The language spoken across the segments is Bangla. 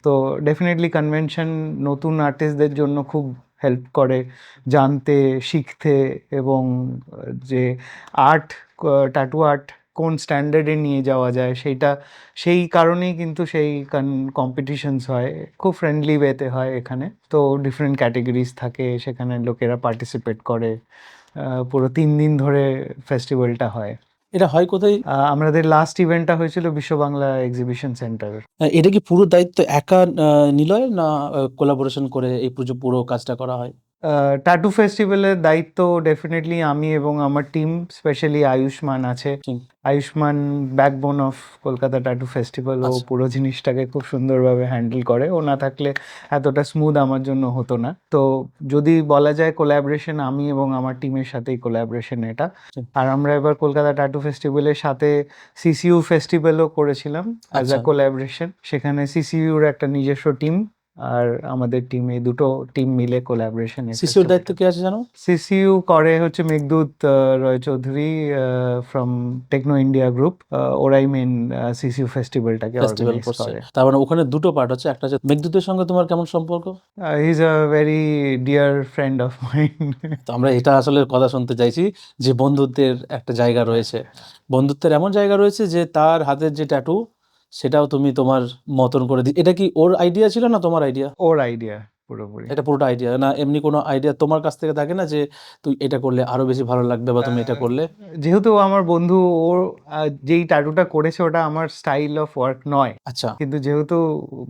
তো ডেফিনেটলি কনভেনশন নতুন আর্টিস্টদের জন্য খুব হেল্প করে জানতে, শিখতে, এবং যে আর্ট, ট্যাটু আর্ট কোন স্ট্যান্ডার্ডে নিয়ে যাওয়া যায় সেই কারণেই কিন্তু সেই কম্পিটিশনস হয়, খুব ফ্রেন্ডলি ওয়েতে হয় এখানে। তো ডিফারেন্ট ক্যাটেগরিজ থাকে, সেখানে লোকেরা পার্টিসিপেট করে। পুরো 3 দিন ধরে ফেস্টিভ্যালটা হয়। এটা হয় কোথায়? আমাদের লাস্ট ইভেন্টটা হয়েছিল বিশ্ব বাংলা এক্সিবিশন সেন্টার। এটা কি পুরো দায়িত্ব একা নিলয়, না কোলাবোরেশন করে এই পুরো কাজটা করা হয়? ট্যাটু ফেস্টিভ্যালের দায়িত্ব ডেফিনেটলি আমি এবং আমার টিম, স্পেশালি আয়ুষ্মান আছে। ঠিক। Ayushman backbone of Kolkata tattoo festival. ও আচ্ছা। পুরো জিনিসটাকে খুব সুন্দরভাবে হ্যান্ডেল করে। ও না থাকলে এতটা স্মুথ আমার জন্য হতো না। তো যদি বলা যায় কোলাবরেশন, আমি এবং আমার টিমের সাথেই কোলাবরেশন এটা। ঠিক। আর আমরা এবার কলকাতা ট্যাটু ফেস্টিভ্যালের সাথে সিসিইউ ফেস্টিভ্যালও করেছিলাম অ্যাজ আচ্ছা। আ কোলাবরেশন। সেখানে সিসিইউর একটা নিজস্ব টিম আর আমাদের টিম, এই দুটো টিম মিলে কোলাবরেশন। সিসিওর দায়িত্ব কে আছে জানো? সিসিইউ করে হচ্ছে Meghdoot Roy Chowdhury from Techno India group. ওরাই মেন সিসিইউ ফেস্টিভ্যালটাকে ফেস্টিভ্যাল অর্গানাইজ করছে। করে। তার মানে ওখানে দুটো পার্ট হচ্ছে, একটা হচ্ছে মেঘদূতের সঙ্গে তোমার কেমন সম্পর্ক? He is a very dear friend of mind. তো আমরা এটা আসলে কথা শুনতে চাইছি, যে বন্ধুত্বের একটা জায়গা রয়েছে, বন্ধুত্বের এমন জায়গা রয়েছে যে তার হাতের যে ট্যাটু সেটাও তুমি তোমার মতন করে এটা কি ওর আইডিয়া ছিল না তোমার আইডিয়া? ওর আইডিয়া পুরোপুরি। এটা পুরোটা আইডিয়া না? এমনি কোনো আইডিয়া তোমার কাছ থেকে থাকে না যে তুই এটা করলে আরো বেশি ভালো লাগবে, বা তুমি এটা করলে? যেহেতু আমার বন্ধু, ওর যেই ট্যাটুটা করেছে ওটা আমার স্টাইল অফ ওয়ার্ক নয়, আচ্ছা। কিন্তু যেহেতু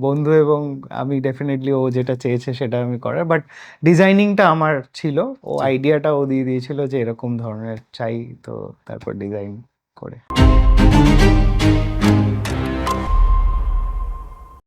বন্ধু এবং আমি, ডেফিনেটলি ও যেটা চেয়েছে সেটা আমি করার। বাট ডিজাইনিংটা আমার ছিল, ও ঠিক। আইডিয়াটা ও দিয়ে দিয়েছিল যে এরকম ধরনের চাই, তো তারপর ডিজাইন করে।